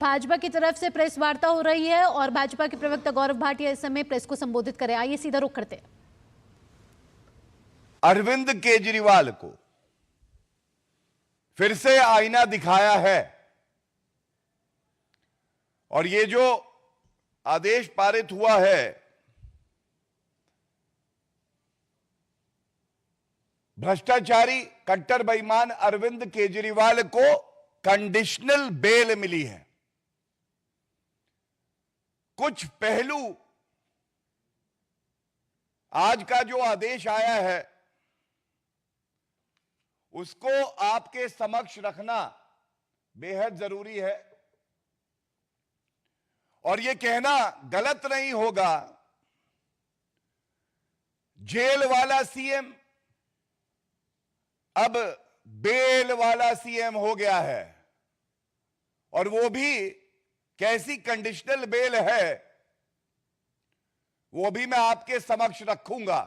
भाजपा की तरफ से प्रेस वार्ता हो रही है और भाजपा के प्रवक्ता गौरव भाटिया इस समय प्रेस को संबोधित करें। आइए सीधा रुख करते हैं। अरविंद केजरीवाल को फिर से आईना दिखाया है और ये जो आदेश पारित हुआ है, भ्रष्टाचारी कट्टर बेईमान अरविंद केजरीवाल को कंडीशनल बेल मिली है। कुछ पहलू आज का जो आदेश आया है उसको आपके समक्ष रखना बेहद जरूरी है और यह कहना गलत नहीं होगा, जेल वाला सीएम अब बेल वाला सीएम हो गया है और वो भी कैसी कंडीशनल बेल है वो भी मैं आपके समक्ष रखूंगा।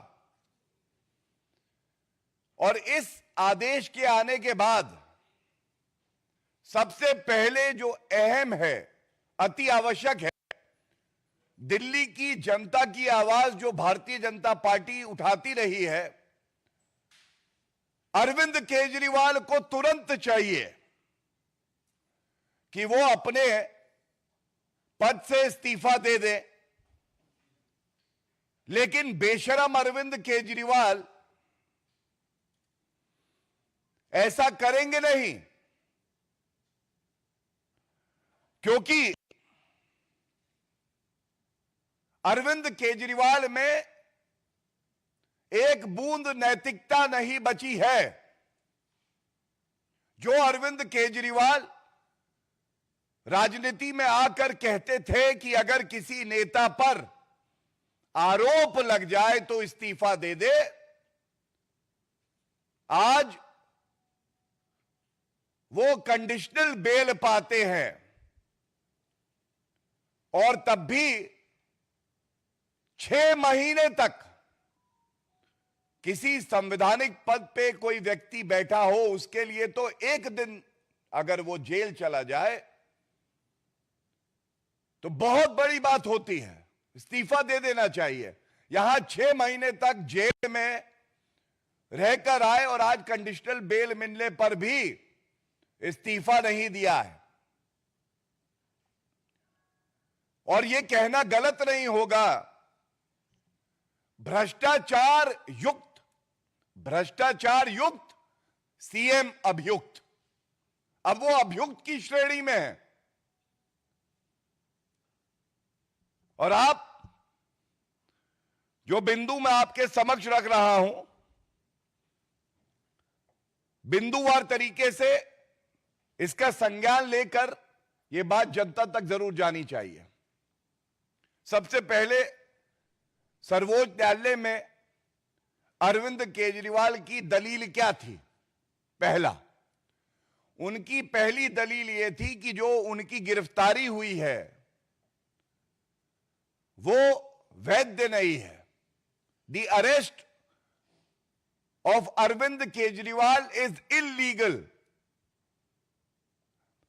और इस आदेश के आने के बाद सबसे पहले जो अहम है, अति आवश्यक है, दिल्ली की जनता की आवाज जो भारतीय जनता पार्टी उठाती रही है, अरविंद केजरीवाल को तुरंत चाहिए कि वो अपने पद से इस्तीफा दे दे। लेकिन बेशरम अरविंद केजरीवाल ऐसा करेंगे नहीं, क्योंकि अरविंद केजरीवाल में एक बूंद नैतिकता नहीं बची है। जो अरविंद केजरीवाल राजनीति में आकर कहते थे कि अगर किसी नेता पर आरोप लग जाए तो इस्तीफा दे दे, आज वो कंडीशनल बेल पाते हैं और तब भी 6 महीने तक किसी संवैधानिक पद पे कोई व्यक्ति बैठा हो उसके लिए तो एक दिन अगर वो जेल चला जाए तो बहुत बड़ी बात होती है, इस्तीफा दे देना चाहिए। यहां 6 महीने तक जेल में रहकर आए और आज कंडीशनल बेल मिलने पर भी इस्तीफा नहीं दिया है। और यह कहना गलत नहीं होगा, भ्रष्टाचार युक्त सीएम अभियुक्त, अब वो अभियुक्त की श्रेणी में है। और आप जो बिंदु मैं आपके समक्ष रख रहा हूं, बिंदुवार तरीके से इसका संज्ञान लेकर यह बात जनता तक जरूर जानी चाहिए। सबसे पहले सर्वोच्च न्यायालय में अरविंद केजरीवाल की दलील क्या थी? उनकी पहली दलील यह थी कि जो उनकी गिरफ्तारी हुई है वो वैध नहीं है। The arrest of Arvind Kejriwal is illegal.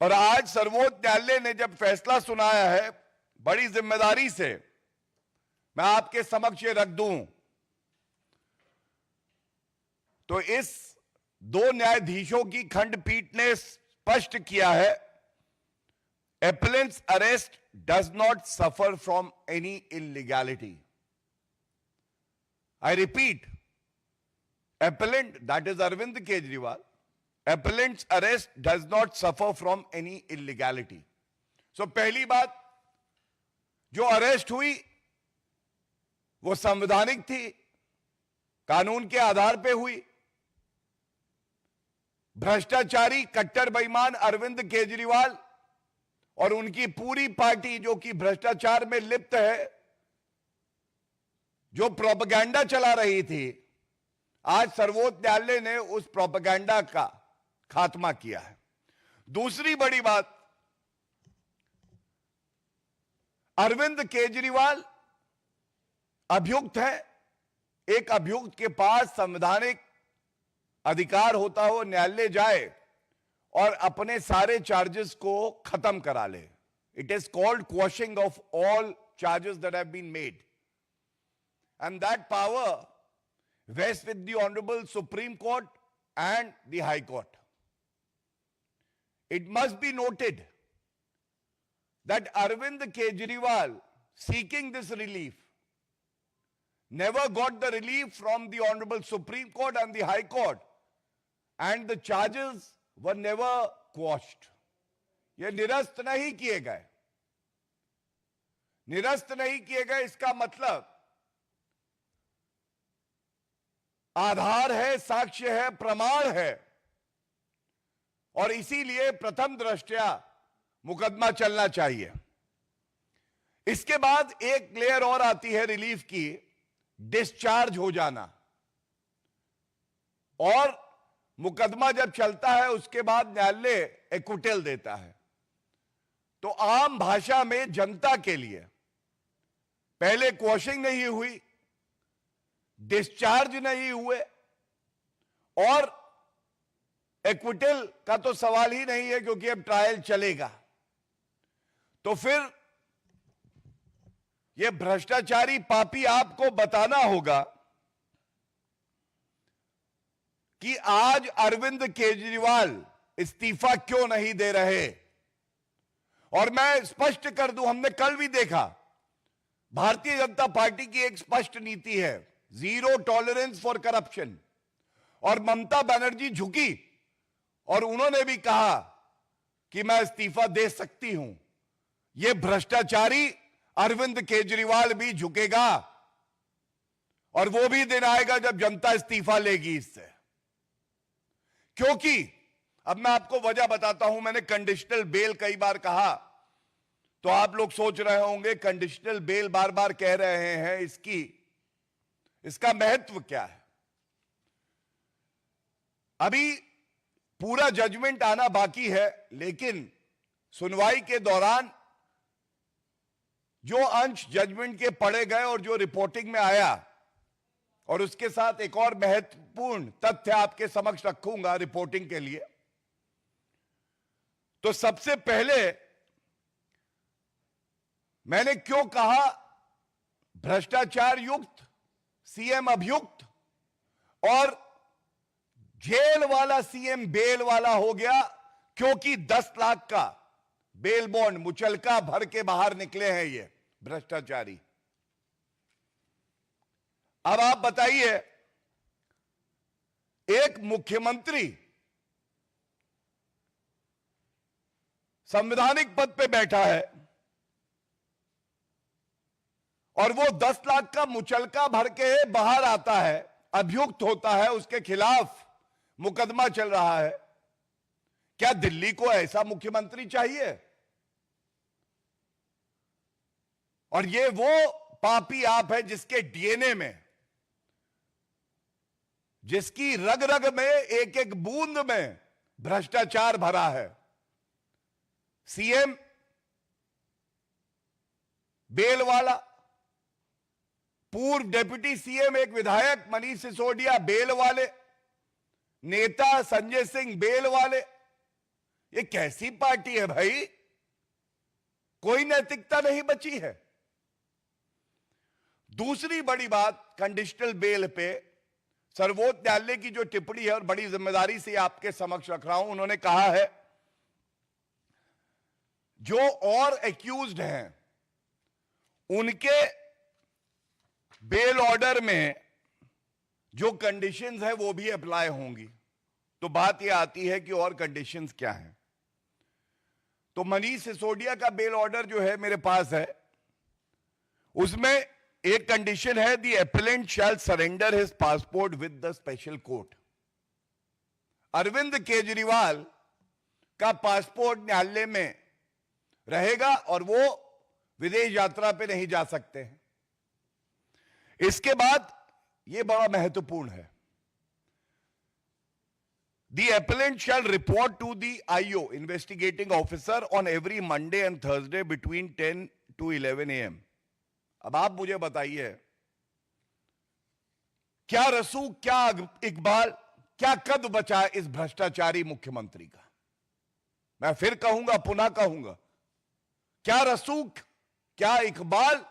और आज सर्वोच्च न्यायालय ने जब फैसला सुनाया है, बड़ी जिम्मेदारी से मैं आपके समक्ष रख दूं, तो इस 2 न्यायाधीशों की खंडपीठ ने स्पष्ट किया है, appellant's arrest does not suffer from any illegality. I repeat, appellant, that is Arvind Kejriwal, appellant's arrest does not suffer from any illegality. So पहली बात, जो अरेस्ट हुई वो संवैधानिक थी, कानून के आधार पे हुई। भ्रष्टाचारी कट्टर बेईमान अरविंद केजरीवाल और उनकी पूरी पार्टी जो कि भ्रष्टाचार में लिप्त है, जो प्रोपेगेंडा चला रही थी, आज सर्वोच्च न्यायालय ने उस प्रोपेगेंडा का खात्मा किया है। दूसरी बड़ी बात, अरविंद केजरीवाल अभियुक्त है। एक अभियुक्त के पास संवैधानिक अधिकार होता हो न्यायालय जाए और अपने सारे चार्जेस को खत्म करा ले। It is called quashing of all charges that have been made. And that power vests with the Honorable Supreme Court and the High Court. It must be noted that Arvind Kejriwal, seeking this relief, never got the relief from the Honorable Supreme Court and the High Court, and the charges were never quashed. ये निरस्त नहीं किए गए. निरस्त नहीं किए गए इसका मतलब आधार है, साक्ष्य है, प्रमाण है, और इसीलिए प्रथम दृष्टया मुकदमा चलना चाहिए. इसके बाद एक लेयर और आती है रिलीफ की, डिस्चार्ज हो जाना. और मुकदमा जब चलता है उसके बाद न्यायालय एक्विटल देता है. तो आम भाषा में जनता के लिए पहले क्वॉशिंग नहीं हुई, डिस्चार्ज नहीं हुए, और एक्विटल का तो सवाल ही नहीं है क्योंकि अब ट्रायल चलेगा. तो फिर यह भ्रष्टाचारी पापी आपको बताना होगा कि आज अरविंद केजरीवाल इस्तीफा क्यों नहीं दे रहे. और मैं स्पष्ट कर दूं, हमने कल भी देखा भारतीय जनता पार्टी की एक स्पष्ट नीति है, जीरो टॉलरेंस फॉर करप्शन. और ममता बनर्जी झुकी और उन्होंने भी कहा कि मैं इस्तीफा दे सकती हूं. यह भ्रष्टाचारी अरविंद केजरीवाल भी झुकेगा, और वो भी दिन आएगा जब जनता इस्तीफा लेगी इससे. क्योंकि अब मैं आपको वजह बताता हूं. मैंने कंडीशनल बेल कई बार कहा, तो आप लोग सोच रहे होंगे कंडीशनल बेल बार बार कह रहे हैं, इसका महत्व क्या है. अभी पूरा जजमेंट आना बाकी है, लेकिन सुनवाई के दौरान जो अंश जजमेंट के पढ़े गए और जो रिपोर्टिंग में आया, और उसके साथ एक और महत्वपूर्ण तथ्य आपके समक्ष रखूंगा रिपोर्टिंग के लिए. तो सबसे पहले मैंने क्यों कहा भ्रष्टाचार युक्त, सीएम अभियुक्त, और जेल वाला सीएम बेल वाला हो गया, क्योंकि 10 लाख का बेल बॉन्ड मुचलका भर के बाहर निकले हैं ये भ्रष्टाचारी. अब आप बताइए, एक मुख्यमंत्री संवैधानिक पद पे बैठा है और वो 10 लाख का मुचलका भर के बाहर आता है, अभियुक्त होता है, उसके खिलाफ मुकदमा चल रहा है. क्या दिल्ली को ऐसा मुख्यमंत्री चाहिए? और ये वो पापी आप है जिसके डीएनए में, जिसकी रग रग में, एक एक बूंद में भ्रष्टाचार भरा है. सीएम बेल वाला, पूर्व डिप्टी सीएम एक विधायक मनीष सिसोदिया बेल वाले, नेता संजय सिंह बेल वाले. ये कैसी पार्टी है भाई? कोई नैतिकता नहीं बची है. दूसरी बड़ी बात, कंडीशनल बेल पे सर्वोच्च न्यायालय की जो टिप्पणी है, और बड़ी जिम्मेदारी से आपके समक्ष रख रहा हूं, उन्होंने कहा है जो और एक्यूज्ड हैं उनके बेल ऑर्डर में जो कंडीशंस है वो भी अप्लाई होंगी. तो बात यह आती है कि और कंडीशंस क्या हैं. तो मनीष सिसोदिया का बेल ऑर्डर जो है मेरे पास है, उसमें एक कंडीशन है, the appellant shall surrender his passport with the special court. Arvind Kejriwal का पासपोर्ट न्यायालय में रहेगा और वो विदेश यात्रा पे नहीं जा सकते हैं. इसके बाद ये बड़ा महत्वपूर्ण है, the appellant shall report to the IO investigating officer on every Monday and Thursday between 10 to 11 AM. अब आप मुझे बताइए, क्या रसूख, क्या इकबाल, क्या कद बचा इस भ्रष्टाचारी मुख्यमंत्री का? मैं फिर कहूंगा, पुनः कहूंगा, क्या रसूख, क्या इकबाल,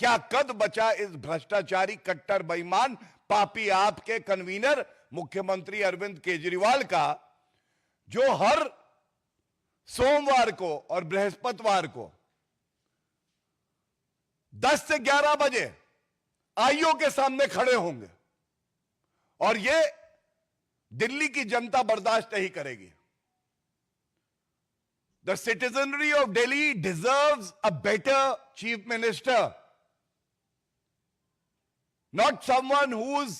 क्या कद बचा इस भ्रष्टाचारी कट्टर बेईमान पापी आपके कन्वीनर मुख्यमंत्री अरविंद केजरीवाल का, जो हर सोमवार को और बृहस्पतिवार को 10 से 11 बजे आईओ के सामने खड़े होंगे और ये दिल्ली की जनता बर्दाश्त नहीं करेगी। The citizenry of Delhi deserves a better chief minister, not someone who's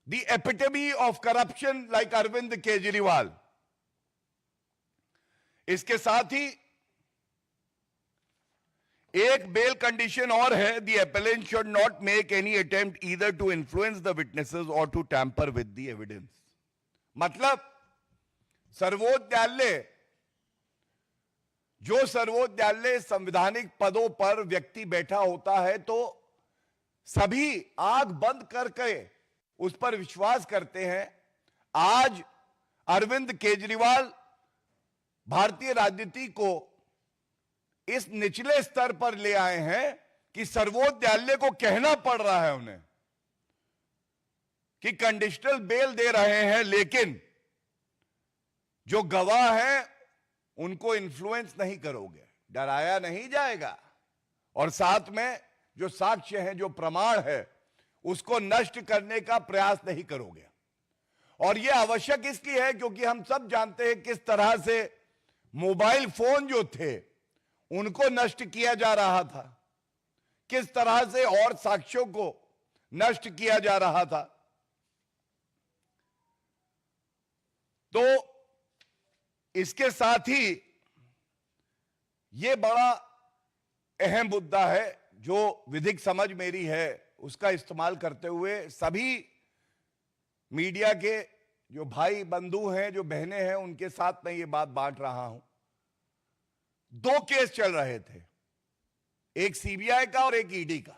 the epitome of corruption like Arvind Kejriwal. इसके साथ ही एक बेल कंडीशन और है, the appellant should not make any attempt either to influence the witnesses or to tamper with the evidence. मतलब सर्वोच्च न्यायालय, जो सर्वोच्च न्यायालय संवैधानिक पदों पर व्यक्ति बैठा होता है तो सभी आंख बंद करके उस पर विश्वास करते हैं। आज अरविंद केजरीवाल भारतीय राजनीति को इस निचले स्तर पर ले आए हैं कि सर्वोच्च न्यायालय को कहना पड़ रहा है उन्हें कि कंडीशनल बेल दे रहे हैं, लेकिन जो गवाह हैं उनको इन्फ्लुएंस नहीं करोगे, डराया नहीं जाएगा, और साथ में जो साक्ष्य हैं, जो प्रमाण है, उसको नष्ट करने का प्रयास नहीं करोगे। और यह आवश्यक इसलिए है क्योंकि हम सब जानते हैं किस तरह से मोबाइल फोन जो थे उनको नष्ट किया जा रहा था, किस तरह से और साक्ष्यों को नष्ट किया जा रहा था। तो इसके साथ ही यह बड़ा अहम मुद्दा है जो विधिक समझ मेरी है उसका इस्तेमाल करते हुए सभी मीडिया के जो भाई बंधु हैं, जो बहनें हैं, उनके साथ मैं ये बात बांट रहा हूं। 2 केस चल रहे थे, एक सीबीआई का और एक ईडी का।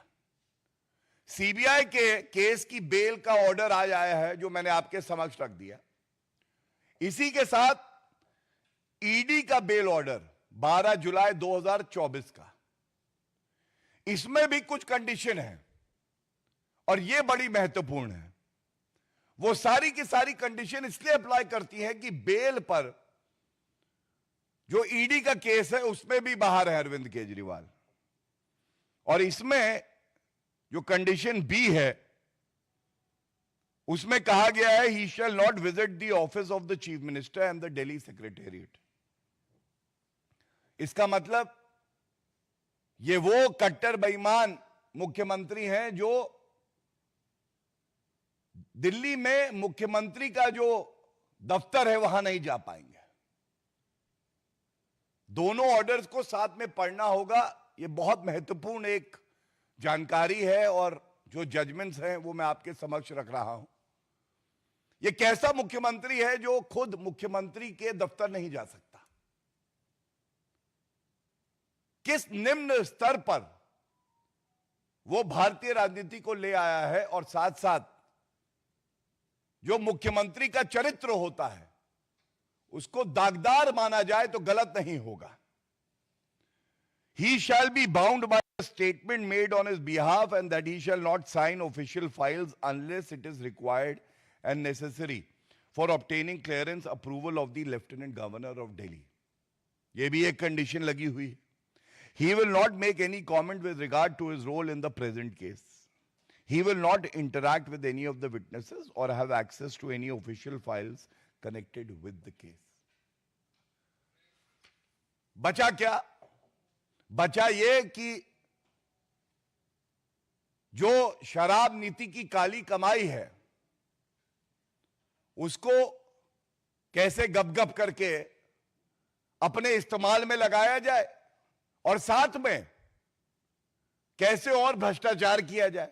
सीबीआई के केस की बेल का ऑर्डर आज आया है जो मैंने आपके समक्ष रख दिया। इसी के साथ ईडी का बेल ऑर्डर 12 जुलाई 2024 का, इसमें भी कुछ कंडीशन है और यह बड़ी महत्वपूर्ण है। वो सारी की सारी कंडीशन इसलिए अप्लाई करती है कि बेल पर जो ईडी का केस है उसमें भी बाहर है अरविंद केजरीवाल, और इसमें जो कंडीशन बी है उसमें कहा गया है he shall not visit the office of the chief minister and the Delhi secretariat. इसका मतलब ये वो कट्टर बेईमान मुख्यमंत्री हैं जो दिल्ली में मुख्यमंत्री का जो दफ्तर है वहां नहीं जा पाएंगे। दोनों ऑर्डर्स को साथ में पढ़ना होगा, यह बहुत महत्वपूर्ण एक जानकारी है और जो जजमेंट्स हैं वो मैं आपके समक्ष रख रहा हूं। यह कैसा मुख्यमंत्री है जो खुद मुख्यमंत्री के दफ्तर नहीं जा सकता, किस निम्न स्तर पर वो भारतीय राजनीति को ले आया है, और साथ साथ जो मुख्यमंत्री का चरित्र होता है उसको दागदार माना जाए तो गलत नहीं होगा। He shall be bound by a statement made on his behalf and that he shall not sign official files unless it is required and necessary for obtaining clearance approval of the Lieutenant Governor of Delhi. यह भी एक condition लगी हुई है। He will not make any comment with regard to his role in the present case. He will not interact with any of the witnesses or have access to any official files connected with the case. बचा क्या? बचा ये कि जो शराब नीति की काली कमाई है उसको कैसे गप-गप करके अपने इस्तेमाल में लगाया जाए और साथ में कैसे और भ्रष्टाचार किया जाए।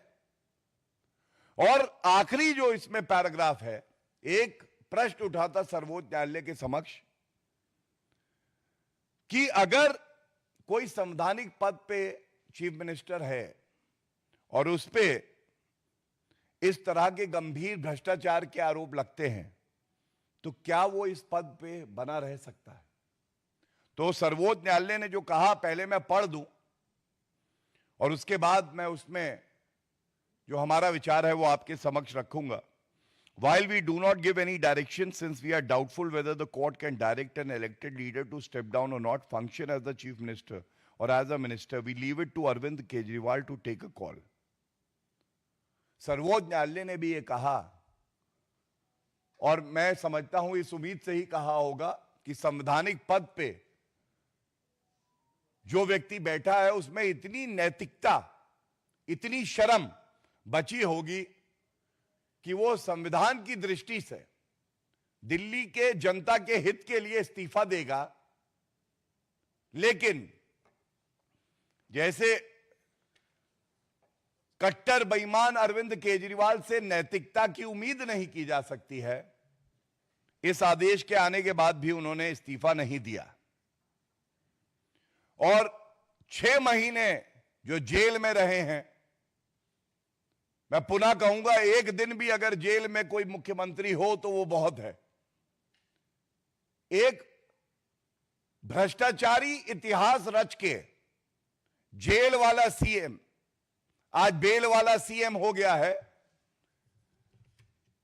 और आखिरी जो इसमें पैराग्राफ है, एक प्रश्न उठाता सर्वोच्च न्यायालय के समक्ष कि अगर कोई संवैधानिक पद पे चीफ मिनिस्टर है और उस पे इस तरह के गंभीर भ्रष्टाचार के आरोप लगते हैं तो क्या वो इस पद पे बना रह सकता है? तो सर्वोच्च न्यायालय ने जो कहा पहले मैं पढ़ दूं और उसके बाद मैं उसमें जो हमारा विचार है वो आपके समक्ष रखूंगा. While we do not give any direction, since we are doubtful whether the court can direct an elected leader to step down or not, function as the chief minister or as a minister, we leave it to Arvind Kejriwal to take a call. सर्वोच्च न्यायालय ने भी ये कहा और मैं समझता हूं इस उम्मीद से ही कहा होगा कि संवैधानिक पद पे जो व्यक्ति बैठा है उसमें इतनी नैतिकता, इतनी शर्म बची होगी कि वो संविधान की दृष्टि से दिल्ली के जनता के हित के लिए इस्तीफा देगा. लेकिन जैसे कट्टर बेईमान अरविंद केजरीवाल से नैतिकता की उम्मीद नहीं की जा सकती है, इस आदेश के आने के बाद भी उन्होंने इस्तीफा नहीं दिया और 6 महीने जो जेल में रहे हैं. मैं पुनः कहूंगा, एक दिन भी अगर जेल में कोई मुख्यमंत्री हो तो वो बहुत है. एक भ्रष्टाचारी इतिहास रच के जेल वाला सीएम आज बेल वाला सीएम हो गया है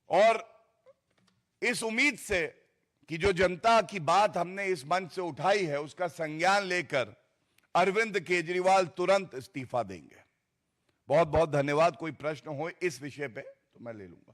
और इस उम्मीद से कि जो जनता की बात हमने इस मंच से उठाई है उसका संज्ञान लेकर अरविंद केजरीवाल तुरंत इस्तीफा देंगे. बहुत बहुत धन्यवाद. कोई प्रश्न हो इस विषय पे तो मैं ले लूंगा.